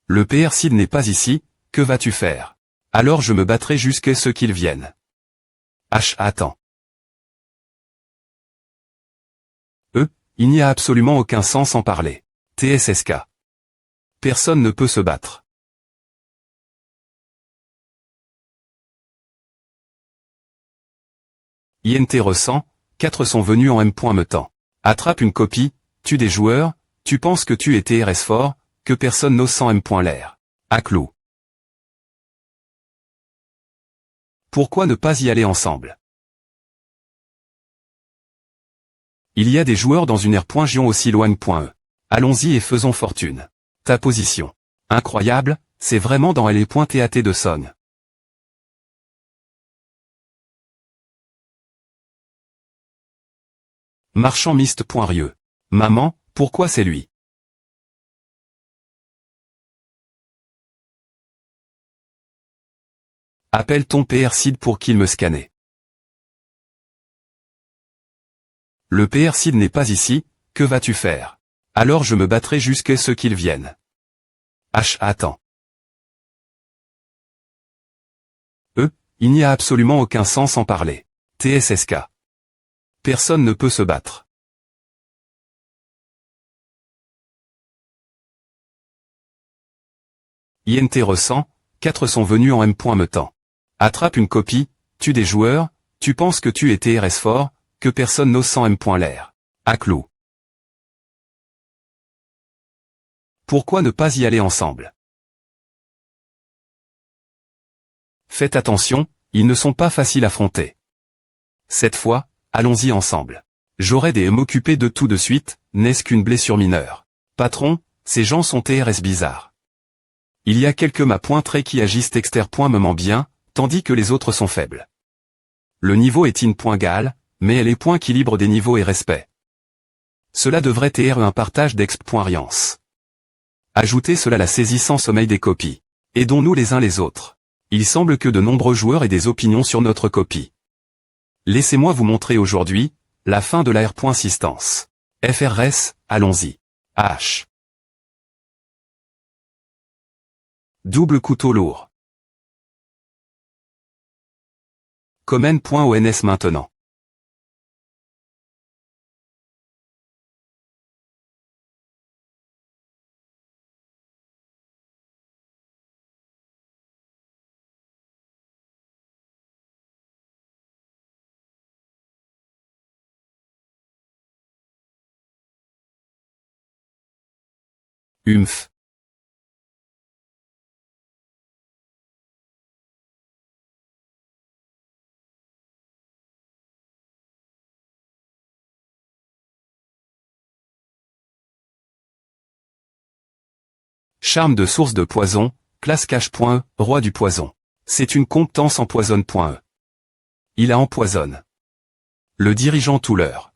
Le PR Sid n'est pas ici, que vas-tu faire? Alors je me battrai jusqu'à ce qu'il vienne. H. Attends. Il n'y a absolument aucun sens en parler. TSSK. Personne ne peut se battre. INT ressent, 4 sont venus en M. Me temps. Attrape une copie, tue des joueurs, tu penses que tu es TRS fort, que personne n'ose sans M. l'air. À clou. Pourquoi ne pas y aller ensemble? Il y a des joueurs dans une R.Gion aussi loin.e. Allons-y et faisons fortune. Ta position. Incroyable, c'est vraiment dans LE.TAT de Song. Marchand Mist.rieux. Maman, pourquoi c'est lui? Appelle ton PR Sid pour qu'il me scanne. Le PR Sid n'est pas ici, que vas-tu faire? Alors je me battrai jusqu'à ce qu'il vienne. H. Attends. Il n'y a absolument aucun sens en parler. TSSK. Personne ne peut se battre. INT ressent, 4 sont venus en M. Me temps. Attrape une copie, tue des joueurs, tu penses que tu es TRS fort, que personne n'ose sans M. l'air. À clou. Pourquoi ne pas y aller ensemble? Faites attention, ils ne sont pas faciles à affronter. Cette fois, allons-y ensemble. J'aurai des m'occuper de tout de suite, n'est-ce qu'une blessure mineure? Patron, ces gens sont TRS bizarres. Il y a quelques ma.trait qui agissent exter.me bien, tandis que les autres sont faibles. Le niveau est in.gal, mais elle est .équilibre des niveaux et respect. Cela devrait être un partage d'exp.riance. Ajoutez cela la saisissant sommeil des copies. Aidons-nous les uns les autres. Il semble que de nombreux joueurs aient des opinions sur notre copie. Laissez-moi vous montrer aujourd'hui, la fin de la R.Sistance. FRS, allons-y. H. Double couteau lourd. Comment.ons maintenant. Humph. Charme de source de poison, classe cache.e, roi du poison. C'est une compétence empoisonne.e. Il a empoisonne. Le dirigeant tout l'heure.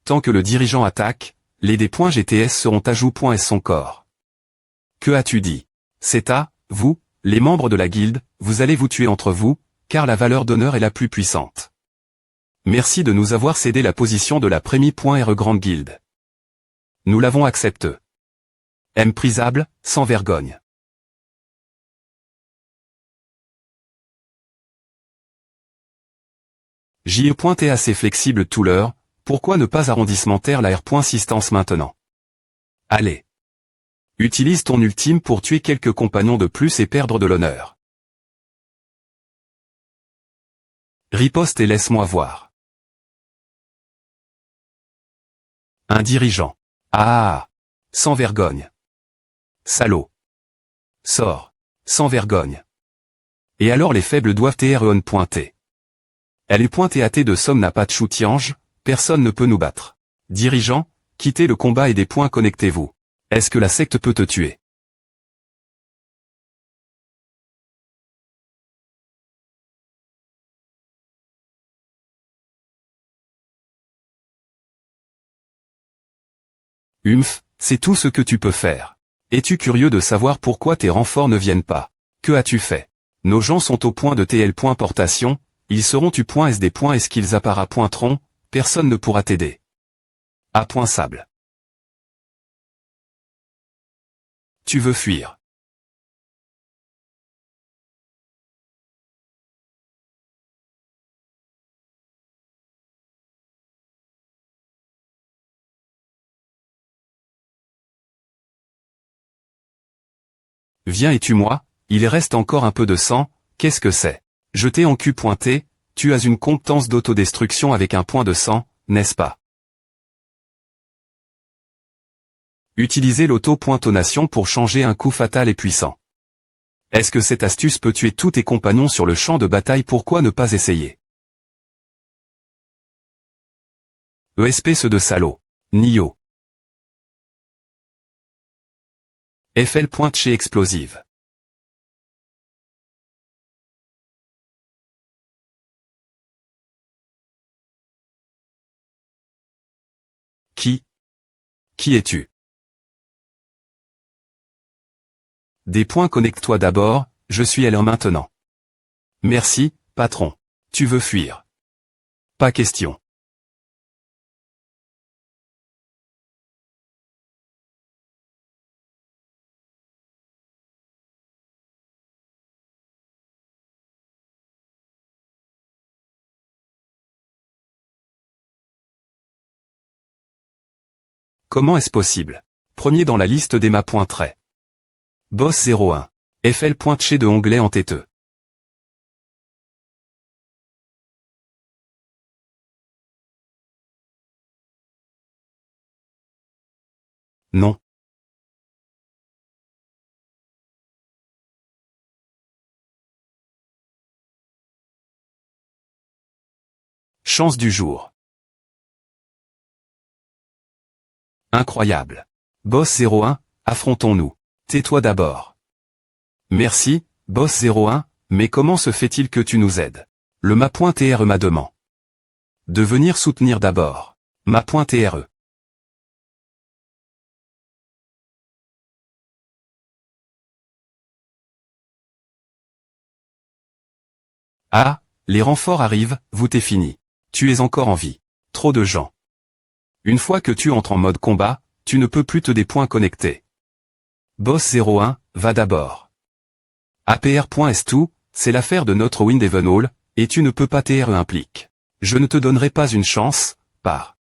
Tant que le dirigeant attaque, les dés.GTS seront ajout.s son corps. Que as-tu dit? C'est à, vous, les membres de la guilde, vous allez vous tuer entre vous, car la valeur d'honneur est la plus puissante. Merci de nous avoir cédé la position de la Prémie.R Grande Guilde. Nous l'avons accepté. Méprisable, sans vergogne. JE.T assez flexible tout l'heure, pourquoi ne pas arrondissementaire la R.Sistance maintenant? Allez. Utilise ton ultime pour tuer quelques compagnons de plus et perdre de l'honneur. Riposte et laisse-moi voir. Un dirigeant. Ah. Sans vergogne. Salaud. Sors. Sans vergogne. Et alors les faibles doivent être Elle est .TAT de somme n'a pas de choutiange, personne ne peut nous battre. Dirigeant, quittez le combat et des points connectez-vous. Est-ce que la secte peut te tuer? Humph, c'est tout ce que tu peux faire. Es-tu curieux de savoir pourquoi tes renforts ne viennent pas? Que as-tu fait? Nos gens sont au point de TL. Portation, ils seront tu.SD. Est-ce qu'ils appara.tron, personne ne pourra t'aider. A. Sable. Tu veux fuir. Viens et tue-moi, il reste encore un peu de sang, qu'est-ce que c'est? Je t'ai en cul pointé, tu as une compétence d'autodestruction avec un point de sang, n'est-ce pas? Utilisez l'auto-pointonation pour changer un coup fatal et puissant. Est-ce que cette astuce peut tuer tous tes compagnons sur le champ de bataille? Pourquoi ne pas essayer? Espèce de salaud. Nio. FL pointe chez explosive. Qui es-tu? Des points, connecte-toi d'abord, je suis L1 maintenant. Merci, patron. Tu veux fuir? Pas question. Comment est-ce possible? Premier dans la liste des ma pointerait. Boss 01. FL pointe chez de onglet en têteux. Non. Chance du jour. Incroyable. Boss 01, affrontons-nous. Tais-toi d'abord. Merci, Boss 01, mais comment se fait-il que tu nous aides? Le ma.TRE m'a demandé de venir soutenir d'abord. Ma.TRE. Ah, les renforts arrivent, vous t'es fini. Tu es encore en vie. Trop de gens. Une fois que tu entres en mode combat, tu ne peux plus te des points connectés. Boss 01, va d'abord. APR.S2, c'est l'affaire de notre Windhaven Hall, et tu ne peux pas TRE implique. Je ne te donnerai pas une chance, par.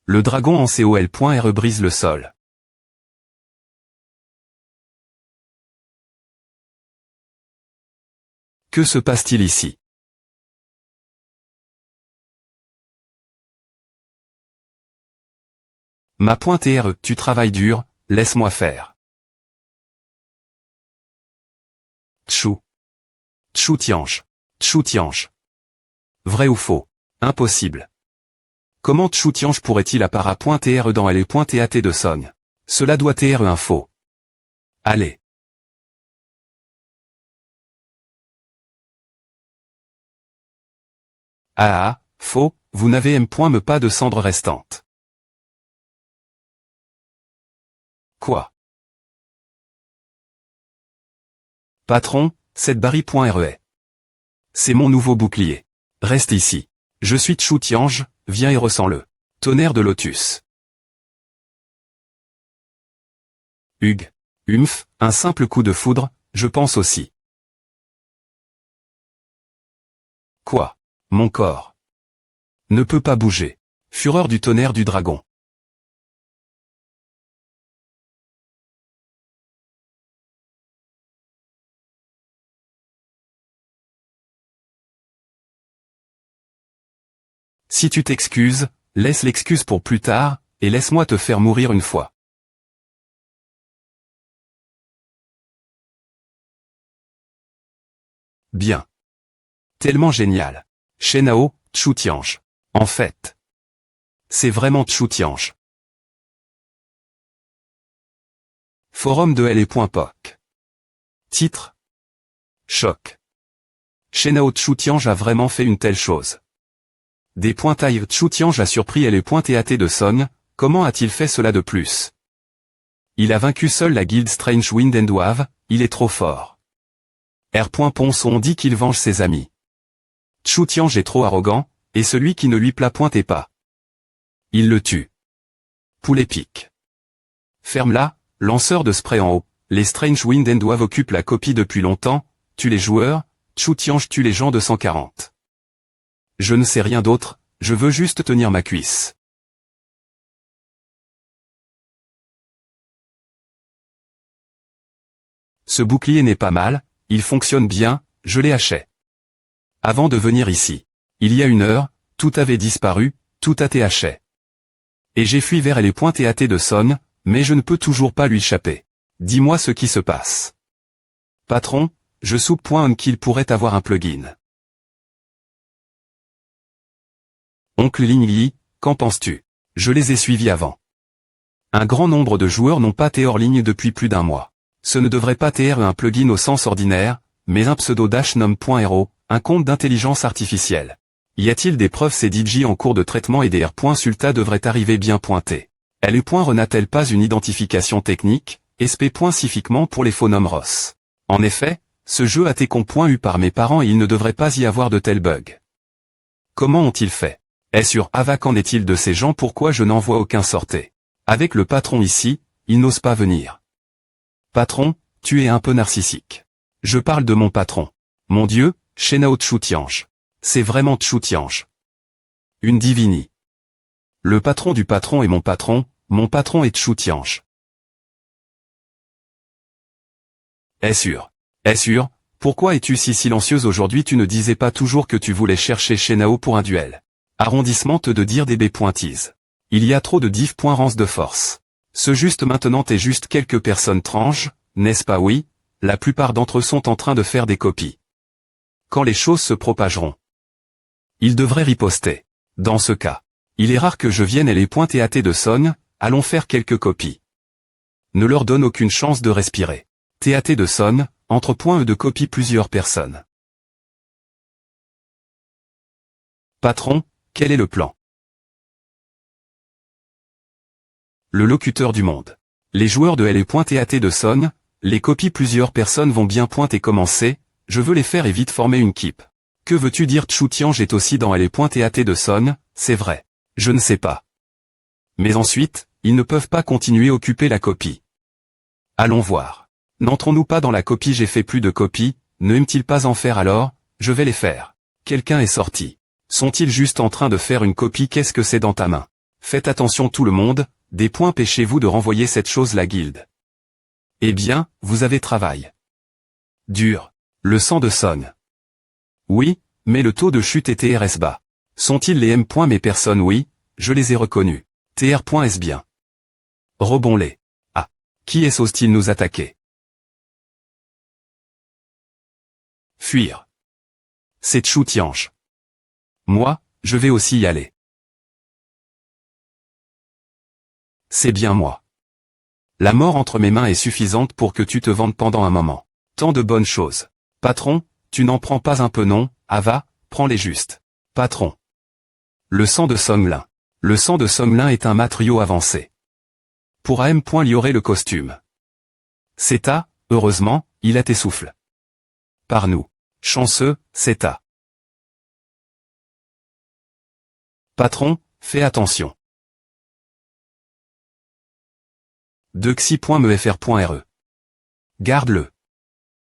Le dragon en COL.RE brise le sol. Que se passe-t-il ici? Ma.TRE, tu travailles dur, laisse-moi faire. Tchou. Tchou tiange. Tchou tiange. Vrai ou faux? Impossible. Comment Tchou tiange pourrait-il appara.TRE dans LE.TAT de Sogne? Cela doit TRE un faux. Allez. Ah, faux, vous n'avez M. me pas de cendre restante. Quoi? Patron, cette barry.RE. C'est mon nouveau bouclier. Reste ici. Je suis Tchou tiange, viens et ressens-le. Tonnerre de lotus. Hugues. Humph, un simple coup de foudre, je pense aussi. Quoi? Mon corps ne peut pas bouger. Fureur du tonnerre du dragon. Si tu t'excuses, laisse l'excuse pour plus tard, et laisse-moi te faire mourir une fois. Bien. Tellement génial. Shenao, Tchou tiange. En fait. C'est vraiment Tchou tiange. Forum de LE.POC. Titre. Choc. Shenao Tchou tiange a vraiment fait une telle chose. Des pointailles Tchou tiange a surpris LE.TAT de Sogne, comment a-t-il fait cela de plus? Il a vaincu seul la guilde Strange Wind and Wave, il est trop fort. R.Ponson dit qu'il venge ses amis. Tchou tiange est trop arrogant, et celui qui ne lui plaît point est pas. Il le tue. Poulet pique. Ferme-la, lanceur de spray en haut. Les Strange Wind and Wave occupent la copie depuis longtemps, tue les joueurs, Chu Tiange tue les gens de 140. Je ne sais rien d'autre, je veux juste tenir ma cuisse. Ce bouclier n'est pas mal, il fonctionne bien, je l'ai acheté. Avant de venir ici. Il y a 1 heure, tout avait disparu, tout a été acheté. Et j'ai fui vers les points TAT de Son, mais je ne peux toujours pas lui échapper. Dis-moi ce qui se passe. Patron, je soupçonne qu'il pourrait avoir un plugin. Oncle Ling Yi, qu'en penses-tu? Je les ai suivis avant. Un grand nombre de joueurs n'ont pas été hors ligne depuis plus d'1 mois. Ce ne devrait pas être un plugin au sens ordinaire, mais un pseudo -nom.ro, un compte d'intelligence artificielle. Y a-t-il des preuves? Ces DJ en cours de traitement et des R.Sulta devraient arriver bien pointés. L.E. n'a-t-elle pas une identification technique, SP.Cifiquement pour les phonomes Ross? En effet, ce jeu a été .U par mes parents et il ne devrait pas y avoir de tels bugs. Comment ont-ils fait? Est-ce sur Ava? Qu'en est-il de ces gens? Pourquoi je n'en vois aucun sortir? Avec le patron ici, il n'ose pas venir. Patron, tu es un peu narcissique. Je parle de mon patron. Mon Dieu, Shenao Chu Tiange. C'est vraiment Chu Tiange. Une divini. Le patron du patron est mon patron est Chu Tiange. Est-ce sûr? Est-ce sûr? Pourquoi es-tu si silencieuse aujourd'hui? Tu ne disais pas toujours que tu voulais chercher Shenao pour un duel. Arrondissement te de dire des B.Tease. Il y a trop de div.rance de force. Ce juste maintenant t'es juste quelques personnes tranches, n'est-ce pas? Oui, la plupart d'entre eux sont en train de faire des copies. Quand les choses se propageront, ils devraient riposter. Dans ce cas, il est rare que je vienne et les points TAT de Son, allons faire quelques copies. Ne leur donne aucune chance de respirer. TAT de Son, entre points de copie plusieurs personnes. Patron, quel est le plan? Le locuteur du monde. Les joueurs de L.TAT de Son, les copies plusieurs personnes vont bien pointer commencer, je veux les faire et vite former une keep. Que veux-tu dire? Chu Tiange est aussi dans L.TAT de Son, c'est vrai. Je ne sais pas. Mais ensuite, ils ne peuvent pas continuer à occuper la copie. Allons voir. N'entrons-nous pas dans la copie? J'ai fait plus de copies, ne aiment-ils pas en faire alors? Je vais les faire. Quelqu'un est sorti. Sont-ils juste en train de faire une copie? Qu'est-ce que c'est dans ta main? Faites attention tout le monde, des points pêchez-vous de renvoyer cette chose la guilde. Eh bien, vous avez travail. Dur. Le sang de Son. Oui, mais le taux de chute est TRS bas. Sont-ils les M. Mes personnes? Oui, je les ai reconnus. TR.S bien. Rebond-les. Ah. Qui est-ce ose-t-il nous attaquer? Fuir. C'est Chu Tiange. Moi, je vais aussi y aller. C'est bien moi. La mort entre mes mains est suffisante pour que tu te vendes pendant un moment. Tant de bonnes choses. Patron, tu n'en prends pas un peu non? Ava, prends-les juste. Patron. Le sang de Songlin. Le sang de Songlin est un matériau avancé. Pour AM. Il y aurait le costume. C'est à, heureusement, il a tes souffles. Par nous. Chanceux, c'est à. Patron, fais attention. Dexi.mefr.re. Garde-le.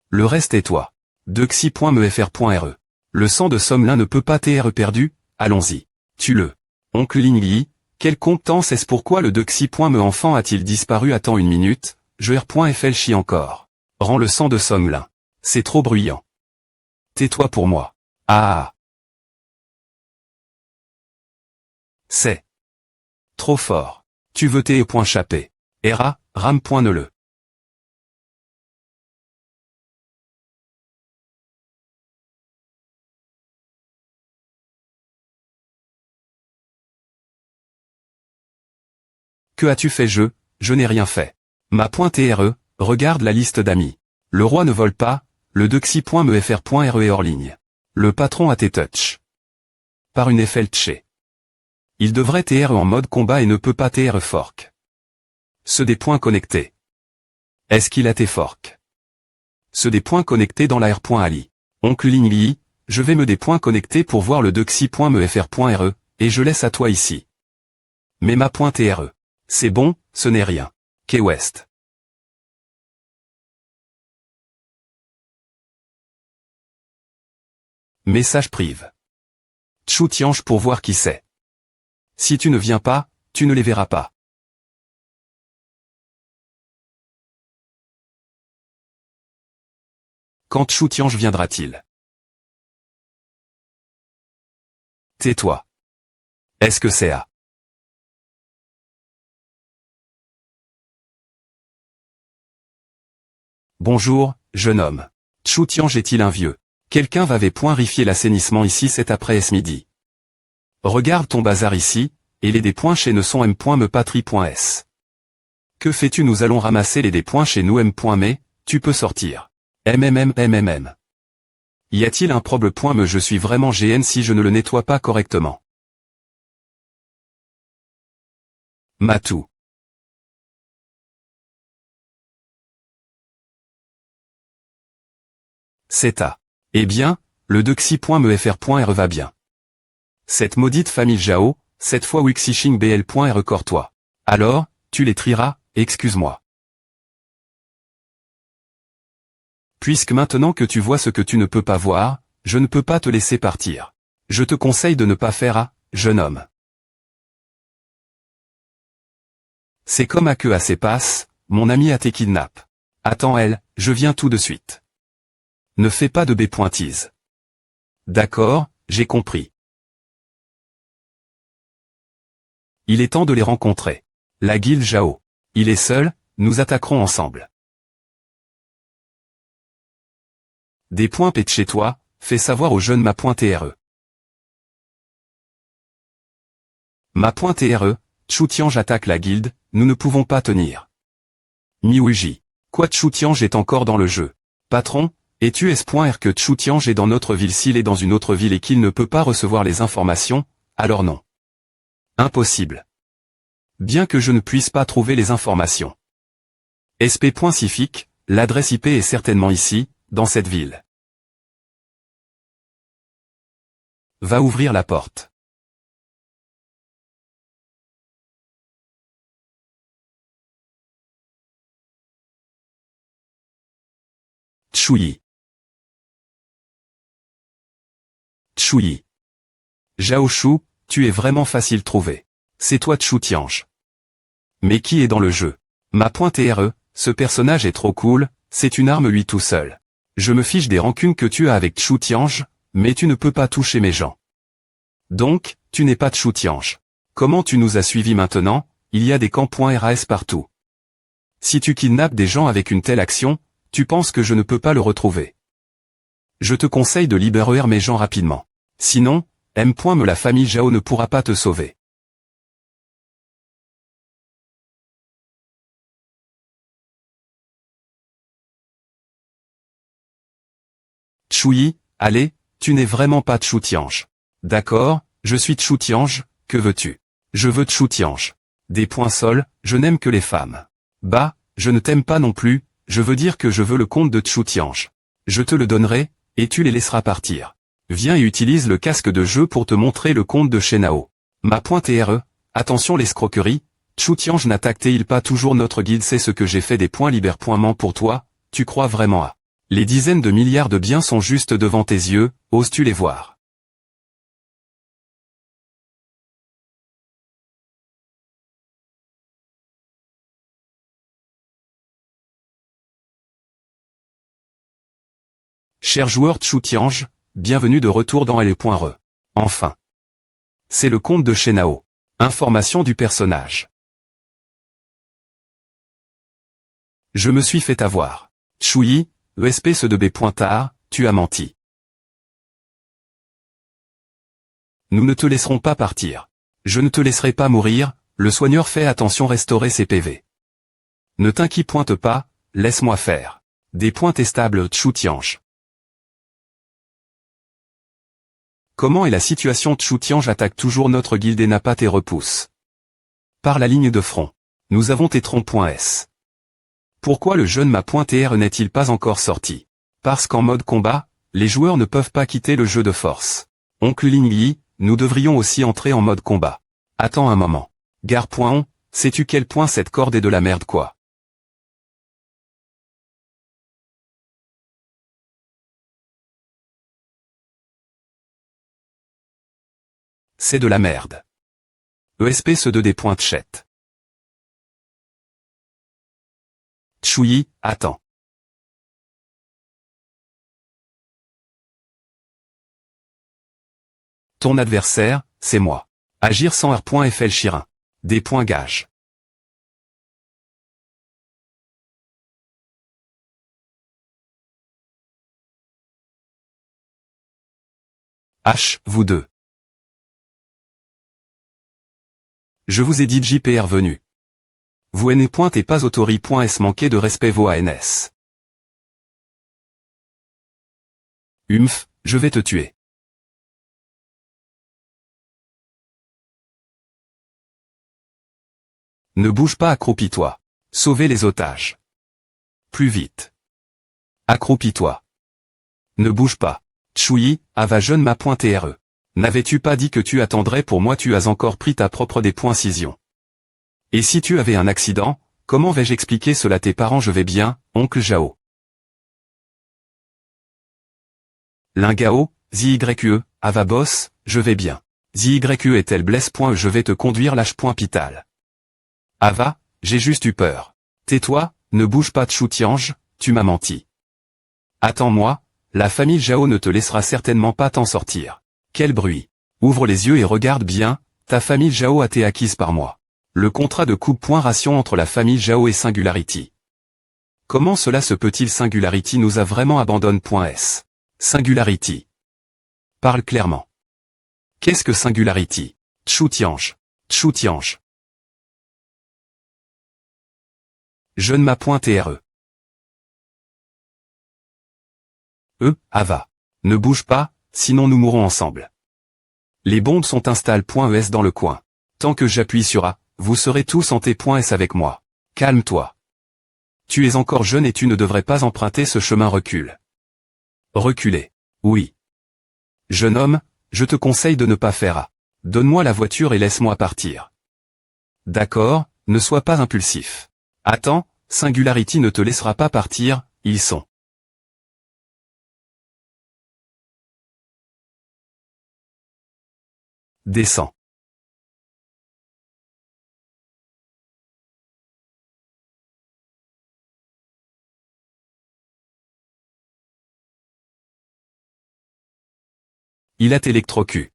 Le reste est toi. Dexi.mefr.re. Le sang de Songlin ne peut pas t'être perdu, allons-y. Tue-le. Oncle Ling Yi, quelle compétence est-ce? Pourquoi le Dexi.me enfant a-t-il disparu? Attends une minute, je R.FL chie encore. Rends le sang de Songlin. C'est trop bruyant. Tais-toi pour moi. Ah. C'est trop fort. Tu veux tes.chaper. Era, ram.ne-le. Que as-tu fait? Je n'ai rien fait. Ma .re, regarde la liste d'amis. Le roi ne vole pas, le dexi.mefr.re est hors ligne. Le patron a tes touch. Par une FLTche. Il devrait TR en mode combat et ne peut pas TR fork. Ceux des points connectés. Est-ce qu'il a tes forks? Ceux des points connectés dans la R.Ali. Oncle Ling Yi, je vais me des points connectés pour voir le dexi.mefr.re, et je laisse à toi ici. Mais ma pointe est RE. C'est bon, ce n'est rien. Key West. Message prive. Chou Tiange pour voir qui c'est. Si tu ne viens pas, tu ne les verras pas. Quand Chou Tiange viendra-t-il? Tais-toi. Est-ce que c'est à? Bonjour, jeune homme. Chou Tiange est-il un vieux? Quelqu'un va point rifier l'assainissement ici cet après-midi. Regarde ton bazar ici, et les des points chez ne sont m.me patrie.s. Que fais-tu? Nous allons ramasser les des points chez nous m.me, tu peux sortir. MMM. Y a-t-il un problème? Je suis vraiment GN si je ne le nettoie pas correctement. Matou. C'est à. Eh bien, le dexi.mefr.re va bien. Cette maudite famille Jao, cette fois wixishing bl.re toi. Alors, tu les trieras, excuse-moi. Puisque maintenant que tu vois ce que tu ne peux pas voir, je ne peux pas te laisser partir. Je te conseille de ne pas faire à, jeune homme. C'est comme à que assez passe, mon ami a tes kidnappes. Attends elle, je viens tout de suite. Ne fais pas de bépointise. D'accord, j'ai compris. Il est temps de les rencontrer. La guilde Jao. Il est seul, nous attaquerons ensemble. Des points pète chez toi, fais savoir au jeune ma.re. Ma.re, Chou Tiange attaque la guilde, nous ne pouvons pas tenir. Miouji. Quoi Chou Tiange est encore dans le jeu? Patron, es-tu S.R que Chou Tiange est dans notre ville? S'il est dans une autre ville et qu'il ne peut pas recevoir les informations, alors non. Impossible. Bien que je ne puisse pas trouver les informations. SP.Cifique, l'adresse IP est certainement ici, dans cette ville. Va ouvrir la porte. Choui. Choui. Zhao Shu, tu es vraiment facile trouvé. C'est toi Chou Tiange. Mais qui est dans le jeu? Ma.re, ce personnage est trop cool, c'est une arme lui tout seul. Je me fiche des rancunes que tu as avec Chou Tiange, mais tu ne peux pas toucher mes gens. Donc, tu n'es pas Chou Tiange. Comment tu nous as suivis maintenant? Il y a des camps.ras partout. Si tu kidnappes des gens avec une telle action, tu penses que je ne peux pas le retrouver. Je te conseille de libérer mes gens rapidement. Sinon, M.me la famille Jao ne pourra pas te sauver. Choui, allez, tu n'es vraiment pas Chou Tiange. D'accord, je suis Chou Tiange, que veux-tu? Je veux Chou Tiange. Des points sols, je n'aime que les femmes. Bah, je ne t'aime pas non plus, je veux dire que je veux le compte de Chou Tiange. Je te le donnerai, et tu les laisseras partir. Viens et utilise le casque de jeu pour te montrer le compte de Shenao. Ma.re, attention l'escroquerie, Chou Tiange n'attaque-t-il pas toujours notre guilde? C'est ce que j'ai fait des points libère.ment pour toi, tu crois vraiment à? Les dizaines de milliards de biens sont juste devant tes yeux, oses-tu les voir? Chers joueurs Chou Tiange, bienvenue de retour dans L.re. Enfin. C'est le compte de Shenao. Information du personnage. Je me suis fait avoir. Choui, ESP ce de B.tard, tu as menti. Nous ne te laisserons pas partir. Je ne te laisserai pas mourir, le soigneur fait attention restaurer ses PV. Ne t'inquiète pas, laisse-moi faire. Des points testables Chou Tiange. Comment est la situation? Chou Tiange attaque toujours notre guilde et n'a pas tes repousses. Par la ligne de front. Nous avons tes troncs.s. Pourquoi le jeune ma.re n'est-il pas encore sorti? Parce qu'en mode combat, les joueurs ne peuvent pas quitter le jeu de force. Oncle Ling Yi, nous devrions aussi entrer en mode combat. Attends un moment. Gare.on, sais-tu quel point cette corde est de la merde quoi? C'est de la merde. ESP ce de des points tchètes. Tchouyi, attends. Ton adversaire, c'est moi. Agir sans R.FL Chirin. Des points gages. H, vous deux. Je vous ai dit JPR venu. Vous n et pas autori.s manquer de respect vos ANS. Je vais te tuer. Ne bouge pas, accroupis-toi. Sauvez les otages. Plus vite. Accroupis-toi. Ne bouge pas. Tchouyi, Ava jeune ma pointé RE. N'avais-tu pas dit que tu attendrais pour moi? Tu as encore pris ta propre dépoincision. Et si tu avais un accident, comment vais-je expliquer cela à tes parents? Je vais bien, oncle Jao. Lingao, ZYE, Ava boss, je vais bien. ZYE est-elle blesse? Je vais te conduire lâche.pital. Ava, j'ai juste eu peur. Tais-toi, ne bouge pas Tchou-Tiange, tu m'as menti. Attends-moi, la famille Jao ne te laissera certainement pas t'en sortir. Quel bruit. Ouvre les yeux et regarde bien, ta famille Jao a été acquise par moi. Le contrat de coupe-ration entre la famille Jao et Singularity. Comment cela se peut-il? Singularity nous a vraiment abandonné.s. Singularity. Parle clairement. Qu'est-ce que Singularity? Tchou-Tiange. Tchou-Tiange. Je ne m'a pointé RE. Ava. Ne bouge pas, sinon nous mourrons ensemble. Les bombes sont installées.es dans le coin. Tant que j'appuie sur A, vous serez tous en T.S avec moi. Calme-toi. Tu es encore jeune et tu ne devrais pas emprunter ce chemin. Recule. Reculer. Oui. Jeune homme, je te conseille de ne pas faire A. Donne-moi la voiture et laisse-moi partir. D'accord, ne sois pas impulsif. Attends, Singularity ne te laissera pas partir, ils sont. Descends. Il a t'électrocu.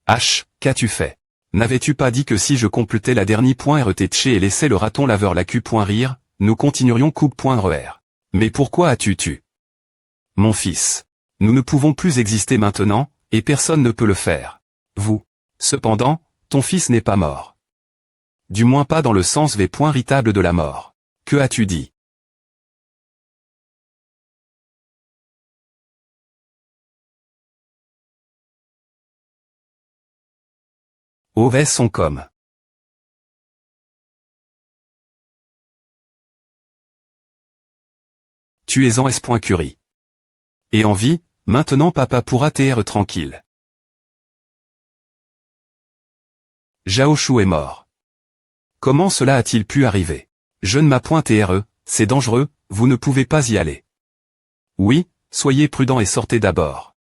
H, qu'as-tu fait? N'avais-tu pas dit que si je complétais la dernière .RTC et laissais le raton laveur la Q.rire, nous continuerions coupe.RER. Mais pourquoi as-tu tué? Mon fils. Nous ne pouvons plus exister maintenant, et personne ne peut le faire. Vous. Cependant, ton fils n'est pas mort. Du moins pas dans le sens V.ritable de la mort. Que as-tu dit? Oves sont comme. Tu es en S.Curie. Et en vie, maintenant papa pourra t'être tranquille. Zhao Shu est mort. Comment cela a-t-il pu arriver? Je ne m'appointe RE, c'est dangereux, vous ne pouvez pas y aller. Oui, soyez prudent et sortez d'abord.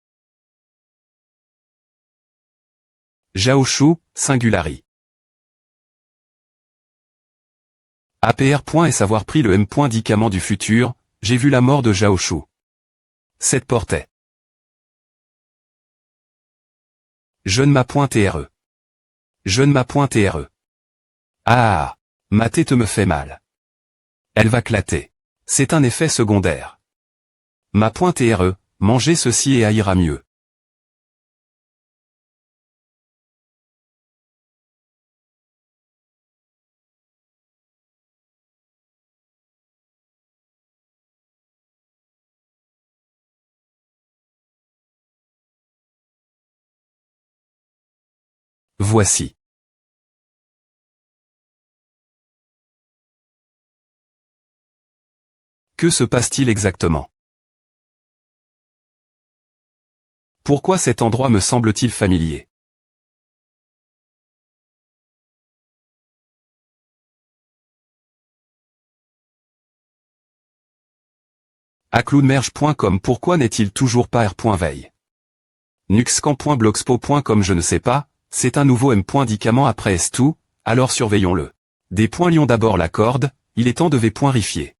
Zhao Shu, Singulari. APR. Avoir pris le M.Dicament du futur, j'ai vu la mort de Zhao Shu. Cette portait. Je ne m'appointe RE. Je ne m'appointe RE. Ah, ma tête me fait mal. Elle va clater. C'est un effet secondaire. Ma pointe RE, mangez ceci et ira mieux. Voici. Que se passe-t-il exactement? Pourquoi cet endroit me semble-t-il familier? acloudmerge.com. Pourquoi n'est-il toujours pas r.veille? nuxcamp.blogspot.com. Je ne sais pas, c'est un nouveau m.dicament après S2, alors surveillons-le. Lions d'abord la corde, il est temps de v.rifier.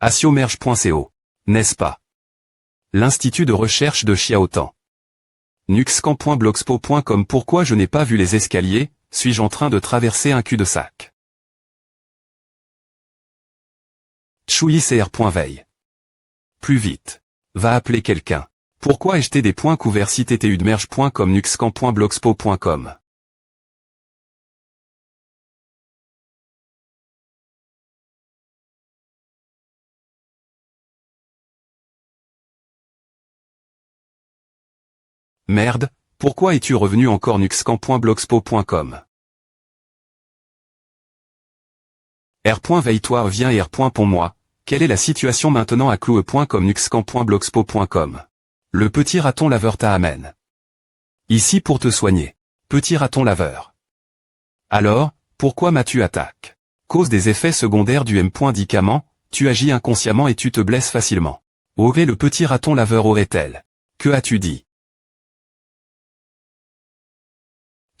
Aciomerge.co. N'est-ce pas? L'Institut de recherche de Xiaotan. nuxcamp.blogspot.com. Pourquoi je n'ai pas vu les escaliers, suis-je en train de traverser un cul-de-sac? Chouillicr.veille. Plus vite. Va appeler quelqu'un. Pourquoi ai-je des points couverts cittetudmerge.com nuxcamp.blogspot.com. Merde, pourquoi es-tu revenu encore nuxcamp.blogspot.com? R.veille-toi viens et R.pond-moi, quelle est la situation maintenant à cloue.com nuxcamp.blogspot.com. Le petit raton laveur t'amène. Ici pour te soigner. Petit raton laveur. Alors, pourquoi m'as-tu attaqué? Cause des effets secondaires du m.dicament, tu agis inconsciemment et tu te blesses facilement. Aurait le petit raton laveur aurait-elle? Que as-tu dit?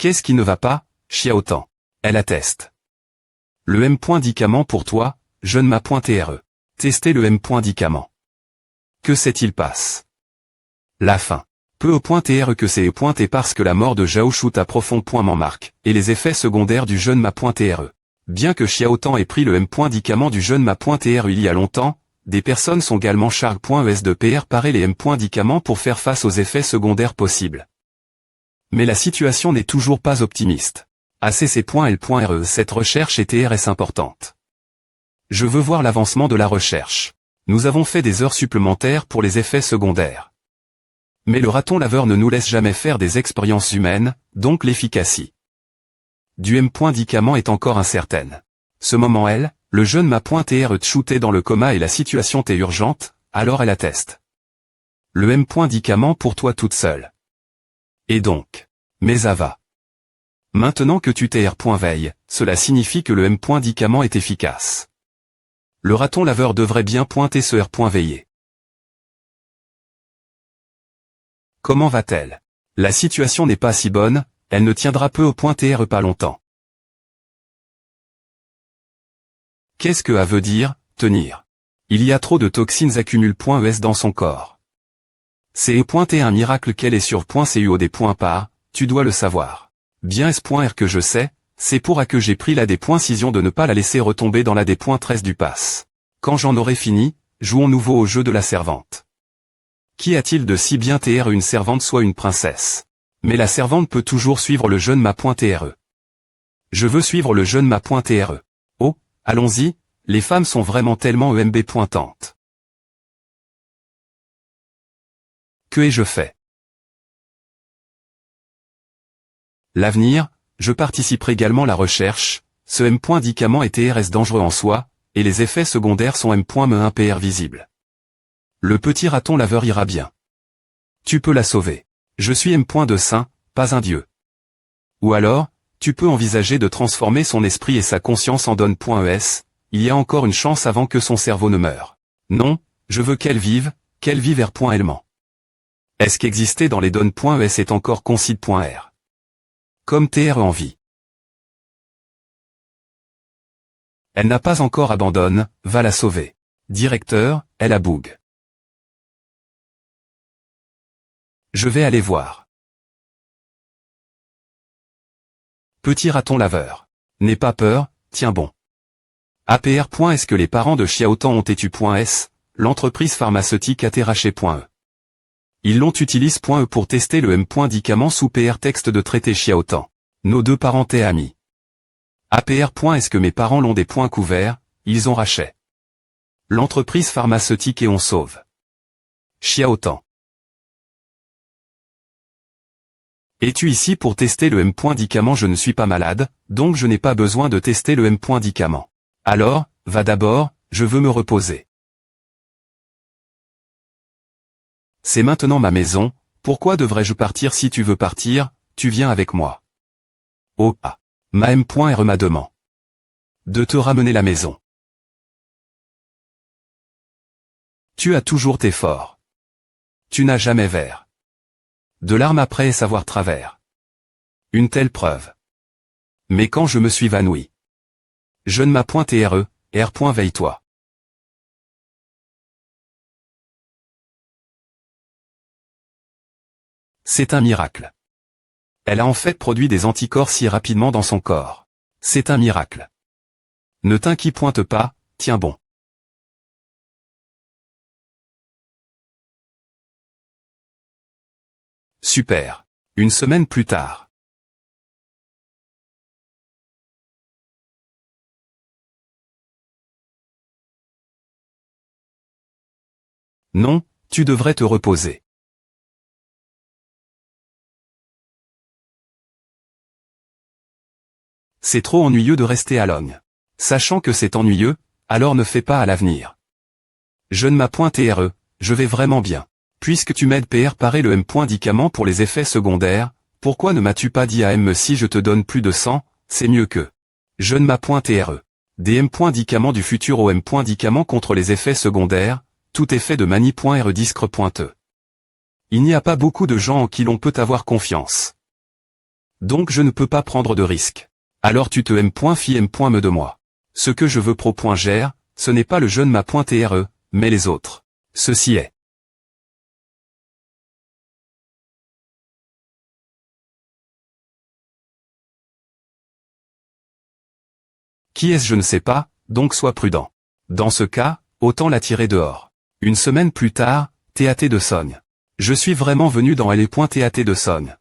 Qu'est-ce qui ne va pas, Xiaotan? Elle atteste. Le m.dicament pour toi, jeune ma.tre. Testez le m.dicament. Que s'est-il passe? La fin. Peu au.tr que c'est au.t parce que la mort de Zhao Shu à profond point m'en marque, et les effets secondaires du jeune ma.tre. Bien que Xiaotan ait pris le m.dicament du jeune ma.tr il y a longtemps, des personnes sont également charg.es de préparer les m.dicaments pour faire face aux effets secondaires possibles. Mais la situation n'est toujours pas optimiste. ACC.L.RE. Cette recherche est TRS importante. Je veux voir l'avancement de la recherche. Nous avons fait des heures supplémentaires pour les effets secondaires. Mais le raton laveur ne nous laisse jamais faire des expériences humaines, donc l'efficacité du m.dicament est encore incertaine. Ce moment le jeune ma.tr shooté dans le coma et la situation est urgente, alors elle atteste. Le m.dicament pour toi toute seule. Et donc. Mais Ava. Maintenant que tu t'es r.veille, cela signifie que le m.dicament est efficace. Le raton laveur devrait bien pointer ce r.veiller. Comment va-t-elle? La situation n'est pas si bonne, elle ne tiendra peu au.tr pas longtemps. Qu'est-ce que A veut dire, tenir? Il y a trop de toxines accumulent.es dans son corps. C'est e.t un miracle qu'elle est sur .cuod.par, tu dois le savoir. Bien S.R que je sais, c'est pour A que j'ai pris la décision de ne pas la laisser retomber dans la D.13 du pass. Quand j'en aurai fini, jouons nouveau au jeu de la servante. Qu'y a-t-il de si bien tr une servante soit une princesse? Mais la servante peut toujours suivre le jeune ma.tre. Je veux suivre le jeune ma.tre. Oh, allons-y, les femmes sont vraiment tellement EMB pointantes. Que ai-je fait? L'avenir, je participerai également à la recherche, ce m.dicament est TRS dangereux en soi, et les effets secondaires sont m.me1pr visibles. Le petit raton laveur ira bien. Tu peux la sauver. Je suis m.de saint, pas un dieu. Ou alors, tu peux envisager de transformer son esprit et sa conscience en donne.es, il y a encore une chance avant que son cerveau ne meure. Non, je veux qu'elle vive r.ellement. Est-ce qu'exister dans les donnes.es est encore concide.r? Comme TR en vie. Elle n'a pas encore abandonné, va la sauver. Directeur, elle a boug. Je vais aller voir. Petit raton laveur. N'aie pas peur, tiens bon. APR. Est-ce que les parents de Xiaotan ont étu.s, l'entreprise pharmaceutique a terraché.e. Ils l'ont utilisé.e pour tester le m.dicament sous PR texte de traité Xiaotan. Nos deux parents étaient amis. APR. Est-ce que mes parents l'ont des points couverts, ils ont racheté l'entreprise pharmaceutique et on sauve. Xiaotan. Es-tu ici pour tester le M.dicament? Je ne suis pas malade, donc je n'ai pas besoin de tester le M.dicament. Alors, va d'abord, je veux me reposer. C'est maintenant ma maison, pourquoi devrais-je partir? Si tu veux partir, tu viens avec moi. Oh, ah. Ma M.R m'a demandé de te ramener la maison. Tu as toujours tes forts. Tu n'as jamais vers. De larmes après savoir travers. Une telle preuve. Mais quand je me suis évanoui. Je ne m'as point TRE, R. Veille-toi. C'est un miracle. Elle a en fait produit des anticorps si rapidement dans son corps. C'est un miracle. Ne t'inquiète pas, tiens bon. Super. Une semaine plus tard. Non, tu devrais te reposer. C'est trop ennuyeux de rester à Logne. Sachant que c'est ennuyeux, alors ne fais pas à l'avenir. Je ne m'as point TRE, je vais vraiment bien. Puisque tu m'aides PR parer le M.dicament pour les effets secondaires, pourquoi ne m'as-tu pas dit à M si je te donne plus de 100, c'est mieux que. Je ne m'as point TRE. Des M.dicaments du futur au M.dicament contre les effets secondaires, tout effet de mani.R discre.e. Il n'y a pas beaucoup de gens en qui l'on peut avoir confiance. Donc je ne peux pas prendre de risques. Alors tu te M.Fi M.me de moi. Ce que je veux pro.gère, ce n'est pas le jeune ma.TRE, mais les autres. Ceci est. Qui est-ce? Je ne sais pas, donc sois prudent. Dans ce cas, autant la tirer dehors. Une semaine plus tard, TAT de Sogne. Je suis vraiment venu dans LE.TAT de Sogne.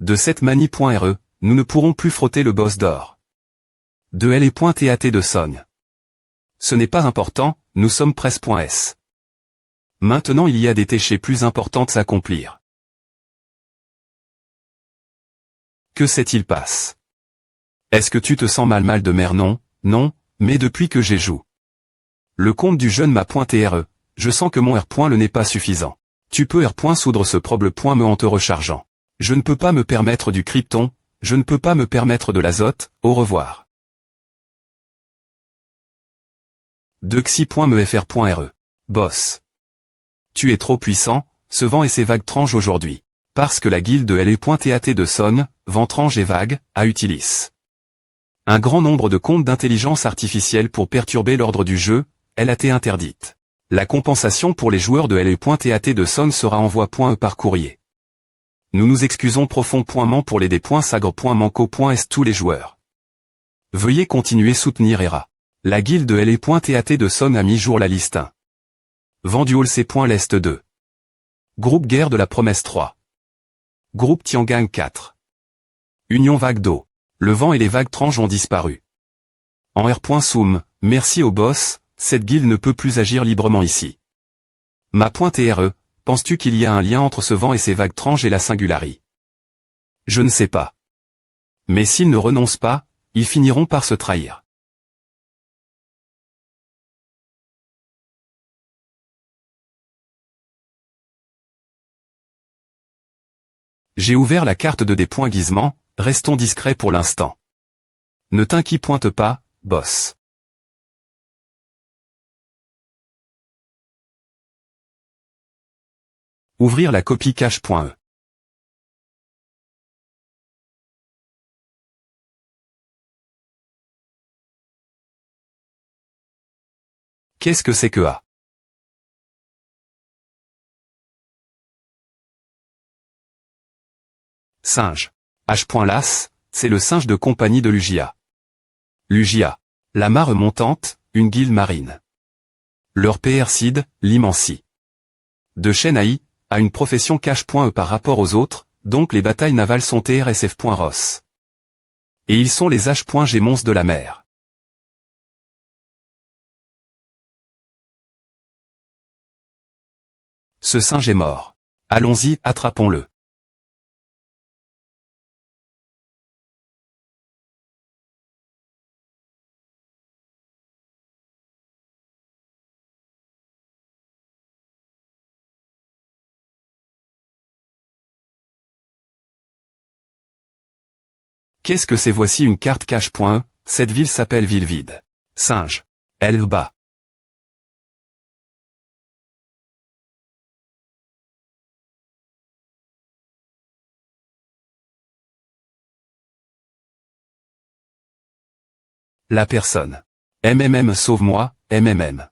De cette mani.RE, nous ne pourrons plus frotter le boss d'or. De LE.TAT de Sogne. Ce n'est pas important, nous sommes presse.s. Maintenant il y a des tâches plus importantes à accomplir. Que s'est-il passe? Est-ce que tu te sens mal de mer? Non, non, mais depuis que j'ai joué. Le compte du jeune ma.TRE, je sens que mon R. Le n'est pas suffisant. Tu peux R. Soudre ce problème. En te rechargeant. Je ne peux pas me permettre du krypton, je ne peux pas me permettre de l'azote, au revoir. De xi.mefr.re. Boss. Tu es trop puissant, ce vent et ses vagues tranchent aujourd'hui. Parce que la guilde LE.TAT de Sogne, Ventrange et Vague, a utilisé un grand nombre de comptes d'intelligence artificielle pour perturber l'ordre du jeu, elle a été interdite. La compensation pour les joueurs de LE.TAT de Sogne sera envoi.e par courrier. Nous nous excusons profondément pour les dés.sagre.manco.est tous les joueurs. Veuillez continuer soutenir ERA. La guilde LE.TAT de Sogne a mis jour la liste 1. Venduol C.l'Est 2. Groupe Guerre de la Promesse 3. Groupe Tiangang 4. Union Vague d'eau. Le vent et les vagues tranches ont disparu. En R.Soum, merci au boss, cette guilde ne peut plus agir librement ici. Ma.TRE, penses-tu qu'il y a un lien entre ce vent et ces vagues tranches et la singularité? Je ne sais pas. Mais s'ils ne renoncent pas, ils finiront par se trahir. J'ai ouvert la carte de dépoinguisement, restons discrets pour l'instant. Ne t'inquiète pas, boss. Ouvrir la copie cache.e. Qu'est-ce que c'est que A? Singe. H.Las, c'est le singe de compagnie de Lugia. Lugia. La mare montante, une guilde marine. Leur Perside, l'immensie. De Chennai, a une profession cache.e par rapport aux autres, donc les batailles navales sont TRSF.Ross. Et ils sont les H.Gémons de la mer. Ce singe est mort. Allons-y, attrapons-le. Qu'est-ce que c'est? Voici une carte cache.e, cette ville s'appelle ville vide. Singe. Elle bas. La personne. MMM sauve-moi, MMM.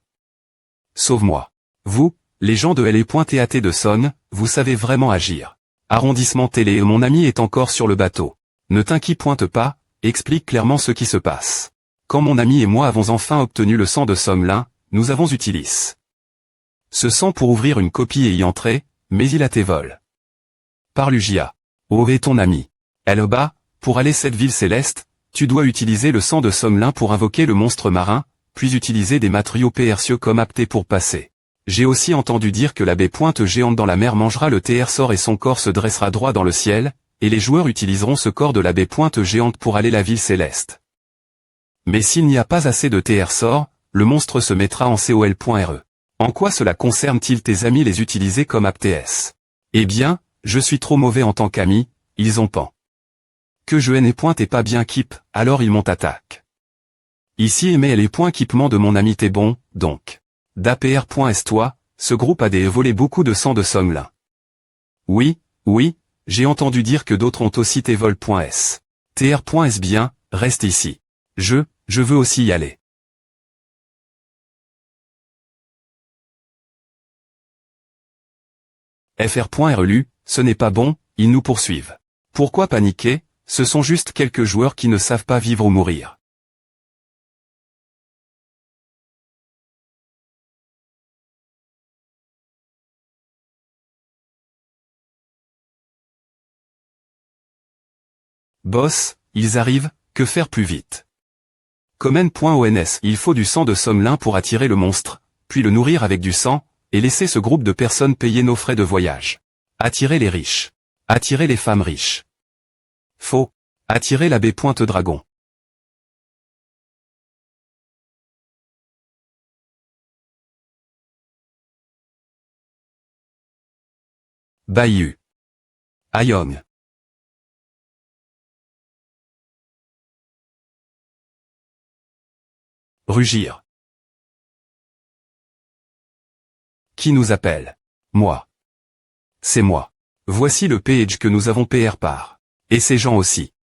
Sauve-moi. Vous, les gens de LE.TAT de Sonne, vous savez vraiment agir. Arrondissement télé, mon ami est encore sur le bateau. Ne t'inquiète pas, explique clairement ce qui se passe. Quand mon ami et moi avons enfin obtenu le sang de Sommelin, nous avons utilisé ce sang pour ouvrir une copie et y entrer, mais il a tes vols. Par Lugia. Oh et ton ami. Elba, pour aller cette ville céleste, tu dois utiliser le sang de Sommelin pour invoquer le monstre marin, puis utiliser des matériaux précieux comme aptés pour passer. J'ai aussi entendu dire que la baie pointe géante dans la mer mangera le TR sort et son corps se dressera droit dans le ciel, et les joueurs utiliseront ce corps de la baie pointe géante pour aller la ville céleste. Mais s'il n'y a pas assez de TR sort, le monstre se mettra en COL.RE. En quoi cela concerne-t-il tes amis les utiliser comme APTS? Eh bien, je suis trop mauvais en tant qu'ami, ils ont pan. Que je n'ai point et pas bien keep, alors ils m'ont attaque. Ici aimer les points équipement de mon ami t'es bon, donc. d'APR.S toi, ce groupe a volé beaucoup de sang de Sommelin. Oui, j'ai entendu dire que d'autres ont aussi tes vol.s. TR.S bien, reste ici. Je veux aussi y aller. FR.RELU, ce n'est pas bon, ils nous poursuivent. Pourquoi paniquer? Ce sont juste quelques joueurs qui ne savent pas vivre ou mourir. Boss, ils arrivent, que faire plus vite? Comment.ONS, il faut du sang de Sommelin pour attirer le monstre, puis le nourrir avec du sang, et laisser ce groupe de personnes payer nos frais de voyage. Attirer les riches. Attirer les femmes riches. Faux. Attirer la baie pointe dragon. Bayou. Ayong. Rugir. Qui nous appelle? Moi. C'est moi. Voici le page que nous avons PR par. Et ces gens aussi.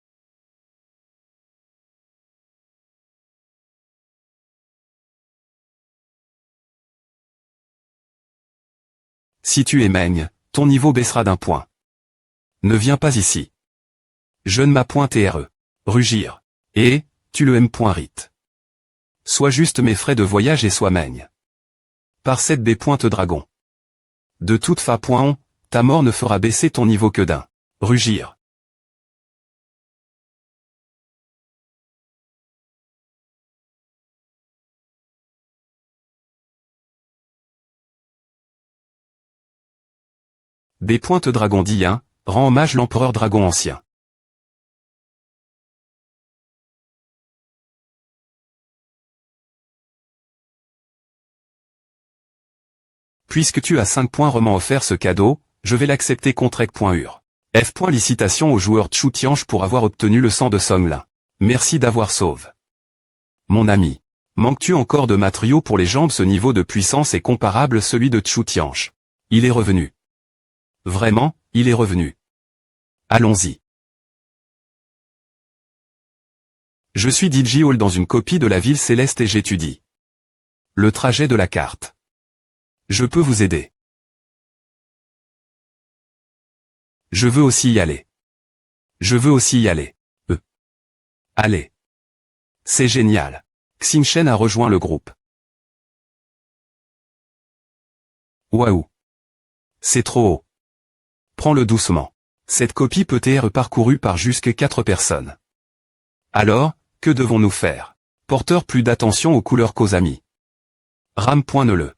Si tu es maigne, ton niveau baissera d'un point. Ne viens pas ici. Je ne m'appointe.TRE. Rugir. Et, tu le m.rit. Sois juste mes frais de voyage et sois maigne. Par cette baie pointe dragon. De toute façon, ta mort ne fera baisser ton niveau que d'un. Rugir. Baie pointe dragon dit 1, rend hommage l'empereur dragon ancien. Puisque tu as 5 points roman offert ce cadeau, je vais l'accepter contre egg.ur. F. Licitation au joueur Chu Tianche pour avoir obtenu le sang de Sommelin. Merci d'avoir sauve. Mon ami. Manques-tu encore de matériaux pour les jambes? Ce niveau de puissance est comparable à celui de Chu Tianche. Il est revenu. Vraiment, il est revenu. Allons-y. Je suis DJ Hall dans une copie de la ville céleste et j'étudie le trajet de la carte. Je peux vous aider. Je veux aussi y aller. Je veux aussi y aller. Allez. C'est génial. Xinchen a rejoint le groupe. Waouh. C'est trop haut. Prends-le doucement. Cette copie peut être parcourue par jusque 4 personnes. Alors, que devons-nous faire? Porteur plus d'attention aux couleurs qu'aux amis. Ram.ne-le.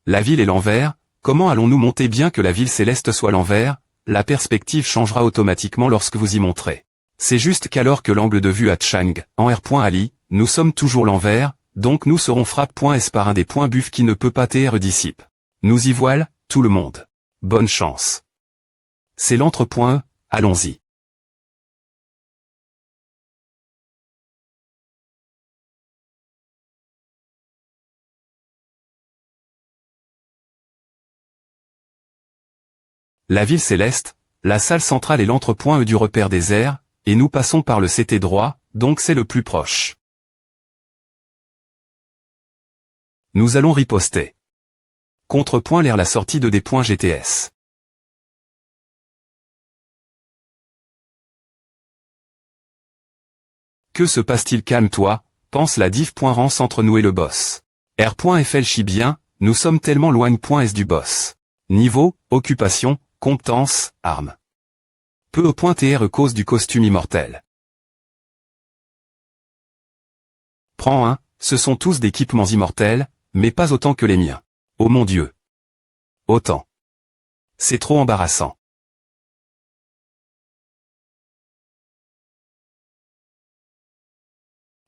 La ville est l'envers, comment allons-nous monter? Bien que la ville céleste soit l'envers, la perspective changera automatiquement lorsque vous y monterez. C'est juste qu'alors que l'angle de vue à Chang, en R.Ali, nous sommes toujours l'envers, donc nous serons frappe.S par un des points buffs qui ne peut pas TR dissipe. Nous y voilà, tout le monde. Bonne chance. C'est l'entre.E, allons-y. La ville céleste, la salle centrale est l'entrepoint E du repère des airs, et nous passons par le CT droit, donc c'est le plus proche. Nous allons riposter. Contrepoint l'air la sortie de des points GTS. Que se passe-t-il? Calme-toi, pense la div. Rance entre nous et le boss. R.FL chie bien, nous sommes tellement loin. S du boss. Niveau, occupation, compétence, arme. Peu .TR cause du costume immortel. Prends un, ce sont tous d'équipements immortels, mais pas autant que les miens. Oh mon Dieu. Autant. C'est trop embarrassant.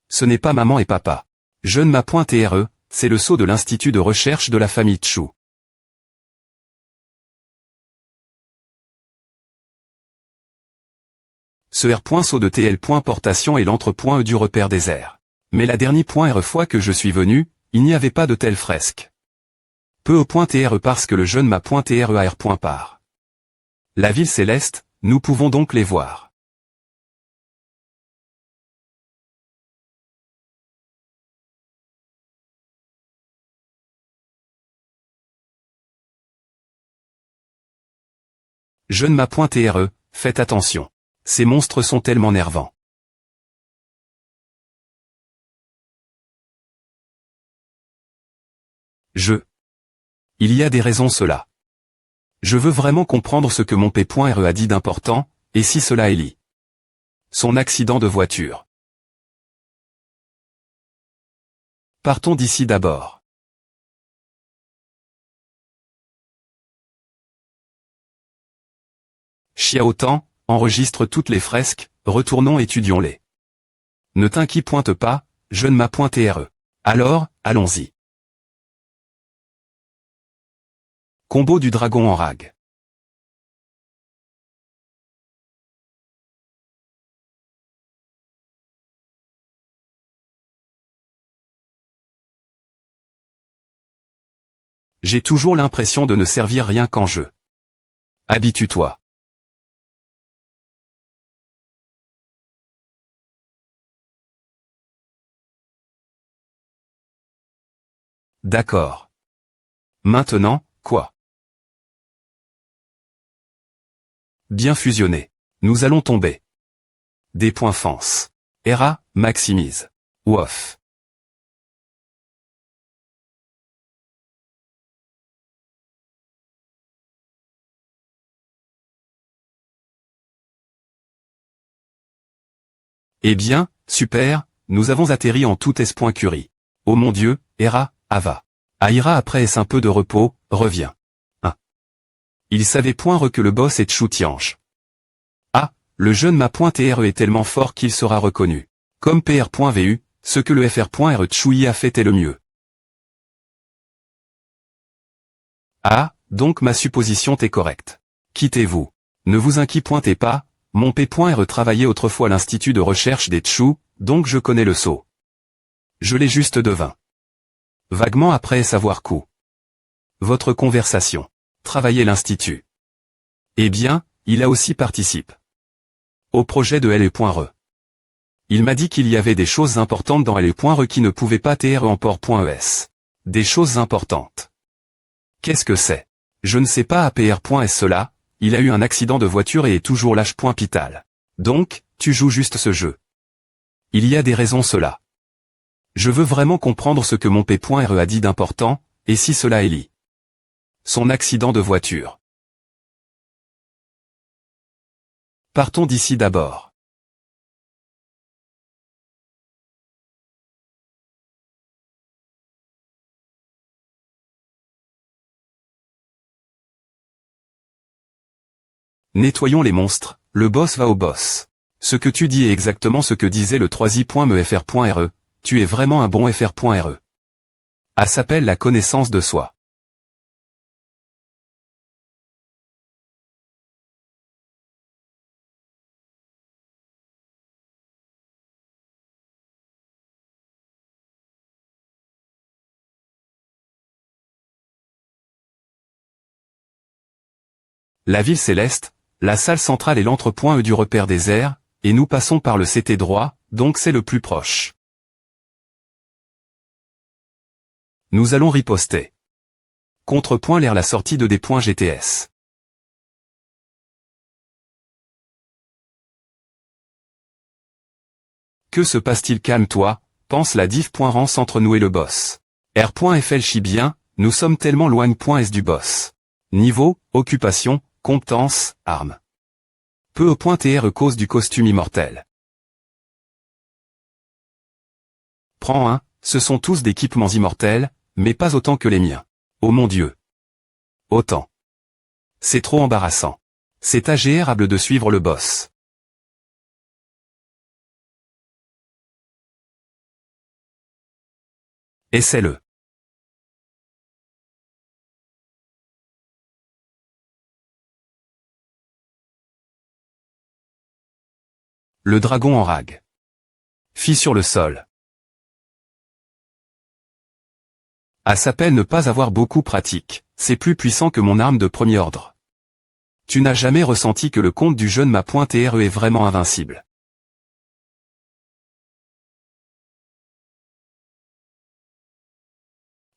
Ce n'est pas maman et papa. Jeune ma.TRE, c'est le sceau de l'Institut de recherche de la famille Tchou. Ce R.Sceau de TL. Portation est l'entrepoint E du repère des airs. Mais la dernière .R fois que je suis venu, il n'y avait pas de telle fresque. Peu .TRE parce que le jeune ma.TRE a R. Part. La ville céleste, nous pouvons donc les voir. Jeune ma.TRE, faites attention. Ces monstres sont tellement nervants. Il y a des raisons cela. Je veux vraiment comprendre ce que mon P.RE a dit d'important, et si cela est lié. Son accident de voiture. Partons d'ici d'abord. Chiaotan, enregistre toutes les fresques, retournons étudions-les. Ne t'inquiète pas, jeune ma.TRE. Alors, allons-y. Combo du dragon en rag. J'ai toujours l'impression de ne servir rien qu'en jeu. Habitue-toi. D'accord. Maintenant, quoi? Bien fusionné. Nous allons tomber. Des points fence. ERA, maximise. Wouf. Eh bien, super, nous avons atterri en tout S.Curie. Oh mon Dieu, ERA, Ava. Aïra après est un peu de repos, revient. Il savait point que le boss est Tchou-Tiange. Ah, le jeune ma.TRE est tellement fort qu'il sera reconnu. Comme PR.VU, ce que le FR.RE Tchoui a fait est le mieux. Ah, donc ma supposition est correcte. Quittez-vous. Ne vous inquiétez pas, mon P.RE travaillait autrefois à l'Institut de recherche des Tchou, donc je connais le saut. Je l'ai juste devin. Vaguement après savoir coup. Votre conversation. Travailler l'Institut. Eh bien, il a aussi participe. Au projet de LE.RE. Il m'a dit qu'il y avait des choses importantes dans LE.RE qui ne pouvaient pas TR en port.ES. Des choses importantes. Qu'est-ce que c'est? Je ne sais pas APR.S cela, il a eu un accident de voiture et est toujours lâche.pital. Donc, tu joues juste ce jeu. Il y a des raisons cela. Je veux vraiment comprendre ce que mon P.RE a dit d'important, et si cela est lié. Son accident de voiture. Partons d'ici d'abord. Nettoyons les monstres, le boss va au boss. Ce que tu dis est exactement ce que disait le 3i.me.fr.re, tu es vraiment un bon FR.RE. A s'appelle la connaissance de soi. La ville céleste, la salle centrale est l'entrepoint E du repère des airs, et nous passons par le CT droit, donc c'est le plus proche. Nous allons riposter. Contrepoint l'air la sortie de des points GTS. Que se passe-t-il? Calme-toi, pense la div. Rance entre nous et le boss. R.FL chie bien, nous sommes tellement loin. S du boss. Niveau, occupation, compétence, arme. Peu E.TRE cause du costume immortel. Prends un, ce sont tous d'équipements immortels, mais pas autant que les miens. Oh mon Dieu. Autant. C'est trop embarrassant. C'est agréable de suivre le boss. Essaie-le. Le dragon en rag. Fit sur le sol. À s'appelle ne pas avoir beaucoup pratique, c'est plus puissant que mon arme de premier ordre. Tu n'as jamais ressenti que le comte du jeune ma.TRE est vraiment invincible.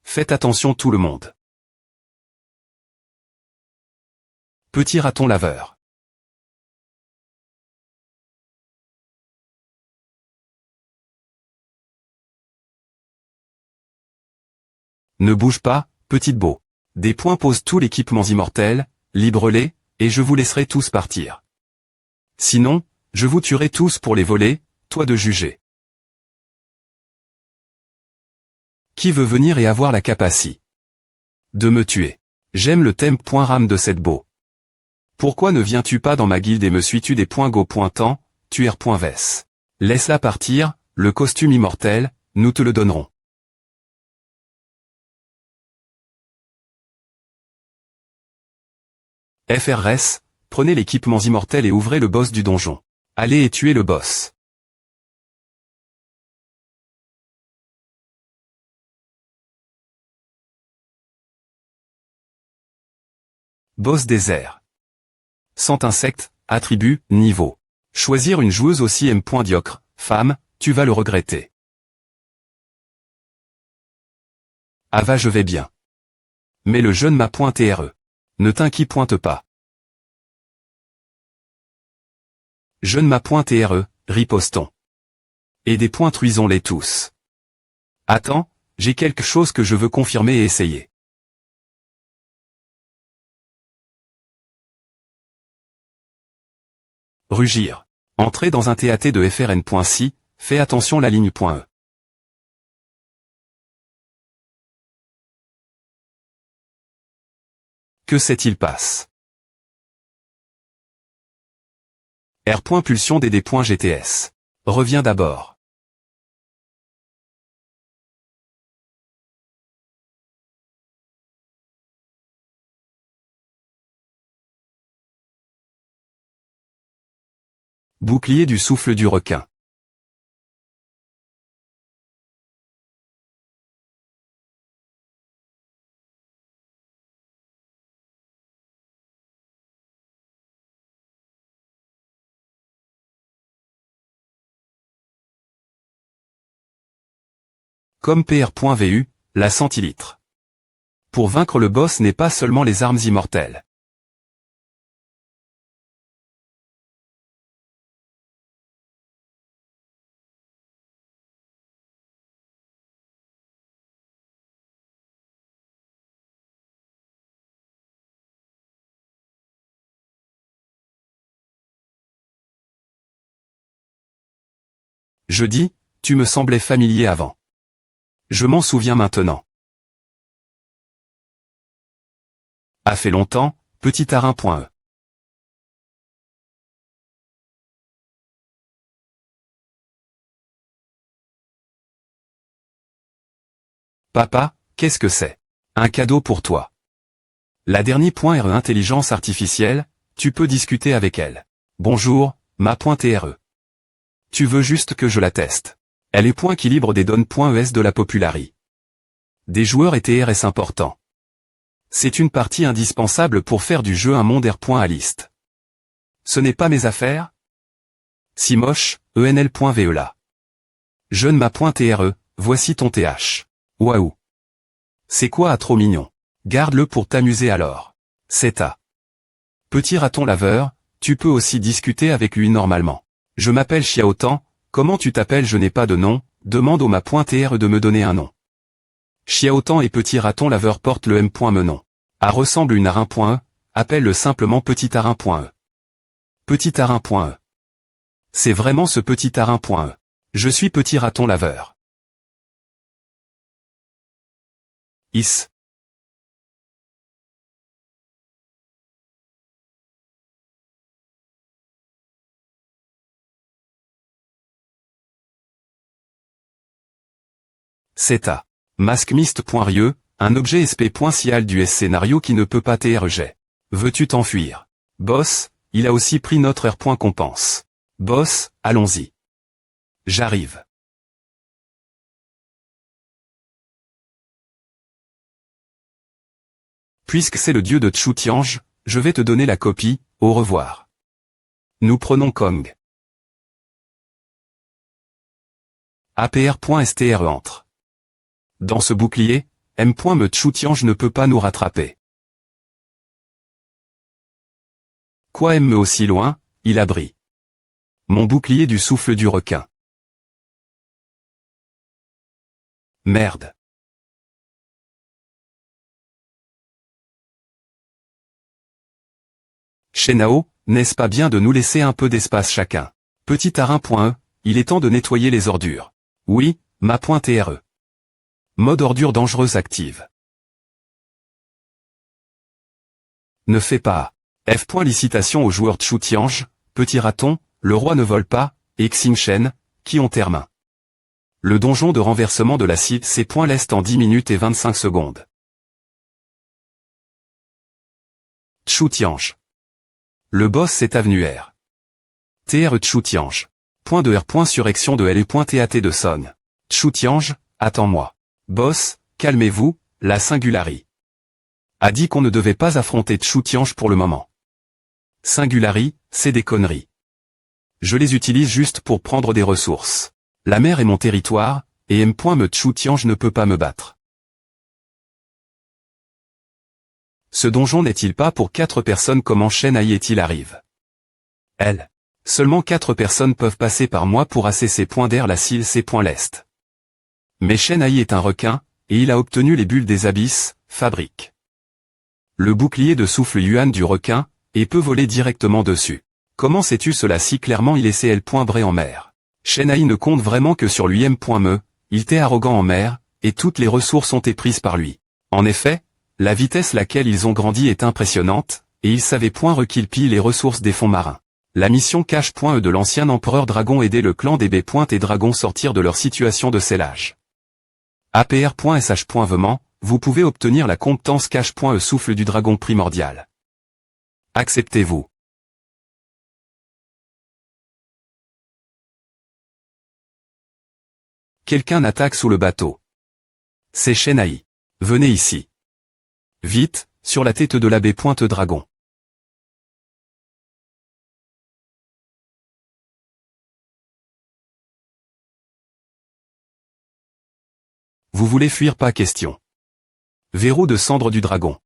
Faites attention tout le monde. Petit raton laveur. Ne bouge pas, petite beau. Des points posent tous l'équipements immortels, libre-les, et je vous laisserai tous partir. Sinon, je vous tuerai tous pour les voler, toi de juger. Qui veut venir et avoir la capacité de me tuer? J'aime le thème. Rame de cette beau. Pourquoi ne viens-tu pas dans ma guilde et me suis-tu des go. Temps, tu R.Ves. Laisse-la partir, le costume immortel, nous te le donnerons. FRS, prenez l'équipement immortel et ouvrez le boss du donjon. Allez et tuez le boss. Boss désert. Sans insecte, attribut, niveau. Choisir une joueuse aussi M.Diocre, femme, tu vas le regretter. Ah va, je vais bien. Mais le jeune ma.TRE. Ne t'inquiète pas. Jeune ma.TRE, ripostons. Et dépointruisons-les tous. Attends, j'ai quelque chose que je veux confirmer et essayer. Rugir. Entrer dans un TAT de FRN.si, fais attention la ligne.E. Que s'est-il passe? R.Pulsion DD.GTS. Reviens d'abord. Bouclier du souffle du requin. Comme PR.VU, la centilitre. Pour vaincre le boss n'est pas seulement les armes immortelles. Je dis, tu me semblais familier avant. Je m'en souviens maintenant. A fait longtemps, petit tarin.E. Papa, qu'est-ce que c'est? Un cadeau pour toi. La dernière.RE intelligence artificielle, tu peux discuter avec elle. Bonjour, ma.TRE. Tu veux juste que je la teste. Elle est .équilibre des données.es de la popularie. Des joueurs et TRS importants. C'est une partie indispensable pour faire du jeu un monde R. liste. Ce n'est pas mes affaires? Si moche, enl.vela. Jeune ma.tre, voici ton th. Waouh. C'est quoi à trop mignon? Garde-le pour t'amuser alors. C'est ta. Petit raton laveur, tu peux aussi discuter avec lui normalement. Je m'appelle Xiaotan, comment tu t'appelles? Je n'ai pas de nom, demande au ma.tre de me donner un nom. Xiaotan et petit raton laveur porte le m.menon. A ressemble une arin.e, appelle-le simplement petit arin.e. Petit arin.e. C'est vraiment ce petit arin.e. Je suis petit raton laveur. Is. C'est à. Masquemist.rieux, un objet sp.cial du scénario qui ne peut pas trg. Veux-tu t'enfuir? Boss, il a aussi pris notre R. Compense. Boss, allons-y. J'arrive. Puisque c'est le dieu de Tchou-Tiange, je vais te donner la copie, au revoir. Nous prenons Kong. APR.STRE entre. Dans ce bouclier, M.me Tchou-Tiange ne peut pas nous rattraper. Quoi M.me aussi loin, il a brille. Mon bouclier du souffle du requin. Merde. Shenao, n'est-ce pas bien de nous laisser un peu d'espace chacun? Petit arin.e, il est temps de nettoyer les ordures. Oui, ma.tre. Mode ordure dangereuse active. Ne fais pas. F. Licitation aux joueurs Tchou-Tiange, Petit Raton, Le Roi ne vole pas, et Xingchen, qui ont terme. Le donjon de renversement de la cible C. L'Est en 10 minutes et 25 secondes. Tchou-Tiange. Le boss c'est avenue R. TR Tchou-Tiange. Point de R. Surrection de L et .tat de Son. Tchou-Tiange, attends-moi. Boss, calmez-vous, la Singulari a dit qu'on ne devait pas affronter Tchou-Tiange pour le moment. Singulari, c'est des conneries. Je les utilise juste pour prendre des ressources. La mer est mon territoire, et M.me Tchou-Tiange ne peut pas me battre. Ce donjon n'est-il pas pour 4 personnes? Comment Shen Ai est-il arrive? Elle. Seulement 4 personnes peuvent passer par moi pour ACC. D'air la cile C. L'Est. Mais Shen Ai est un requin, et il a obtenu les bulles des abysses, fabrique. Le bouclier de souffle Yuan du requin, et peut voler directement dessus. Comment sais-tu cela? Si clairement il est CL. Bré en mer. Shen Ai ne compte vraiment que sur lui. M.me, il t'est arrogant en mer, et toutes les ressources ont été prises par lui. En effet, la vitesse laquelle ils ont grandi est impressionnante, et ils savaient qu'ils pillent les ressources des fonds marins. La mission cache.e de l'ancien empereur dragon aider le clan des B. et dragons sortir de leur situation de scellage. APR.sh. Vement, vous pouvez obtenir la compétence cache.e souffle du dragon primordial. Acceptez-vous. Quelqu'un attaque sous le bateau. C'est Shen Ai. Venez ici. Vite, sur la tête de la B. Dragon. Vous voulez fuir? Pas question. Verrou de cendre du dragon.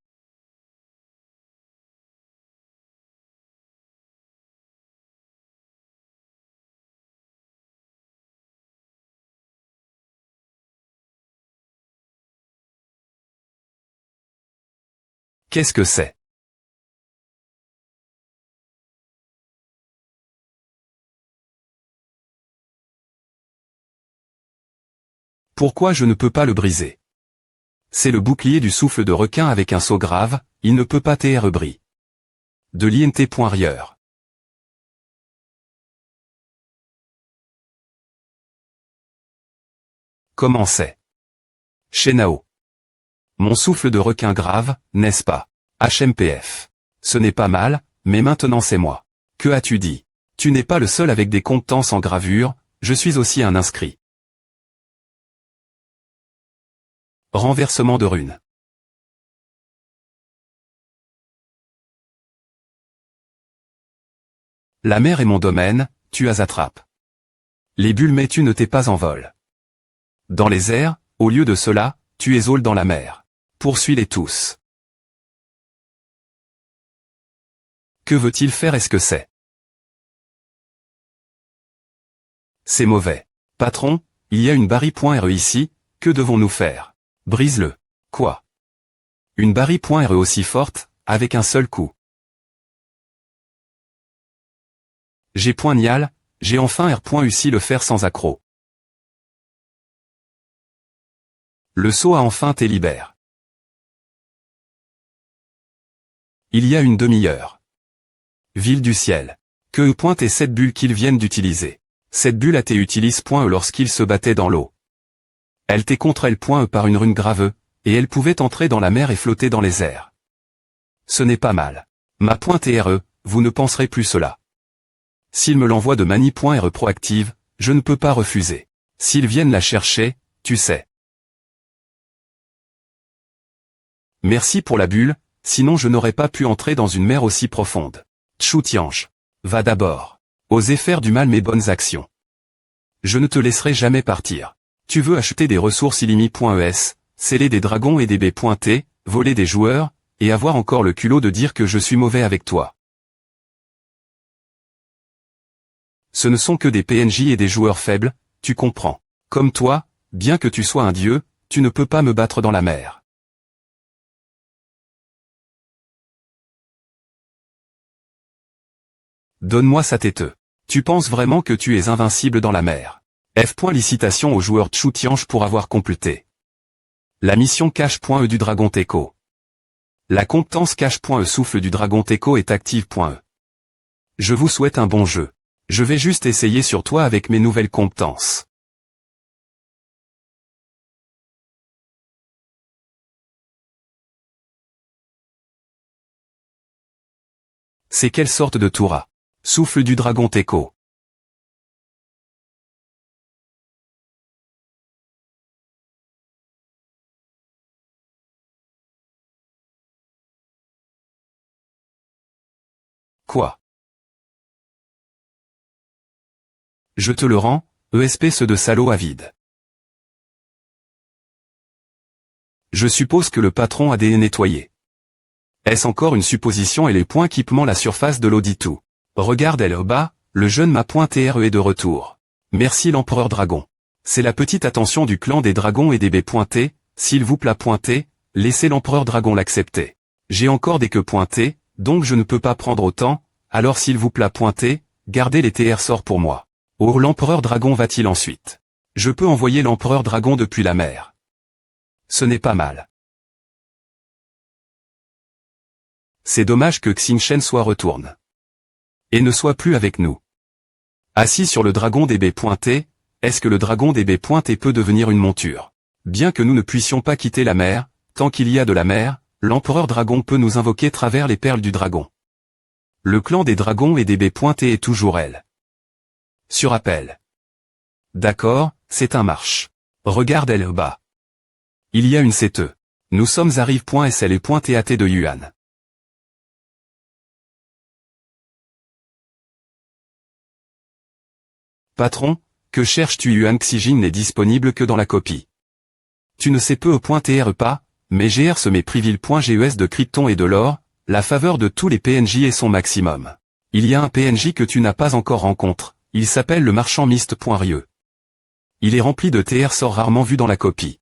Qu'est-ce que c'est? Pourquoi je ne peux pas le briser? C'est le bouclier du souffle de requin avec un saut grave, il ne peut pas tr bris. De l'INT.rieur. Comment c'est? Shenao. Mon souffle de requin grave, n'est-ce pas? HMPF. Ce n'est pas mal, mais maintenant c'est moi. Que as-tu dit? Tu n'es pas le seul avec des compétences en gravure, je suis aussi un inscrit. Renversement de runes. La mer est mon domaine, tu as attrape. Les bulles mais tu ne t'es pas en vol. Dans les airs, au lieu de cela, tu es dans la mer. Poursuis-les tous. Que veut-il faire? Est-ce que c'est? C'est mauvais. Patron, il y a une barre.re ici, que devons-nous faire? Brise-le. Quoi? Une barre.re aussi forte, avec un seul coup. G.Nial, j'ai enfin R.U le faire sans accroc. Le saut a enfin été libère. Il y a une demi-heure. Ville du ciel. Que est cette bulle qu'ils viennent d'utiliser? Cette bulle a été utilise.e lorsqu'ils se battaient dans l'eau. Elle t'est contre elle.e par une rune grave, et elle pouvait entrer dans la mer et flotter dans les airs. Ce n'est pas mal. Ma.re, vous ne penserez plus cela. S'ils me l'envoient de mani.re proactive, je ne peux pas refuser. S'ils viennent la chercher, tu sais. Merci pour la bulle, sinon je n'aurais pas pu entrer dans une mer aussi profonde. Tchou-Tiange. Va d'abord. Osez faire du mal mes bonnes actions. Je ne te laisserai jamais partir. Tu veux acheter des ressources illimi.es, sceller des dragons et des b.t, voler des joueurs, et avoir encore le culot de dire que je suis mauvais avec toi. Ce ne sont que des PNJ et des joueurs faibles, tu comprends. Comme toi, bien que tu sois un dieu, tu ne peux pas me battre dans la mer. Donne-moi ça têteux. Tu penses vraiment que tu es invincible dans la mer? Licitation au joueur Tchou-Tiange pour avoir complété la mission cache.e du Dragon Teco. La compétence cache.e souffle du Dragon Teco est active.e. Je vous souhaite un bon jeu. Je vais juste essayer sur toi avec mes nouvelles compétences. C'est quelle sorte de Toura? Souffle du Dragon Teco. Quoi? Je te le rends, espèce de salaud avide. Je suppose que le patron a des nettoyés. Est-ce encore une supposition et les points équipement la surface de l'auditou? Regarde elle au bas, le jeune ma.re est de retour. Merci l'empereur dragon. C'est la petite attention du clan des dragons et des b.t, s'il vous plaît .t, laissez l'empereur dragon l'accepter. J'ai encore des que.t, donc je ne peux pas prendre autant, alors s'il vous plaît .t, gardez les TR sorts pour moi. Oh l'empereur dragon va-t-il ensuite? Je peux envoyer l'empereur dragon depuis la mer. Ce n'est pas mal. C'est dommage que Xingchen soit retourne. Et ne soit plus avec nous. Assis sur le dragon des b.t, est-ce que le dragon des b.t peut devenir une monture? Bien que nous ne puissions pas quitter la mer, tant qu'il y a de la mer, l'empereur dragon peut nous invoquer travers les perles du dragon. Le clan des dragons et des b.t est toujours elle. Sur appel. D'accord, c'est un marche. Regarde elle au bas. Il y a une CTE. Nous sommes à rive.sl et .tat de Yuan. Patron, que cherches-tu? Yuan Xijin n'est disponible que dans la copie. Tu ne sais peu au .tr pas, mais GR se met privil.ges de Krypton et de l'or, la faveur de tous les PNJ est son maximum. Il y a un PNJ que tu n'as pas encore rencontré, il s'appelle le marchand Mist.rie. Il est rempli de TR sorts rarement vus dans la copie.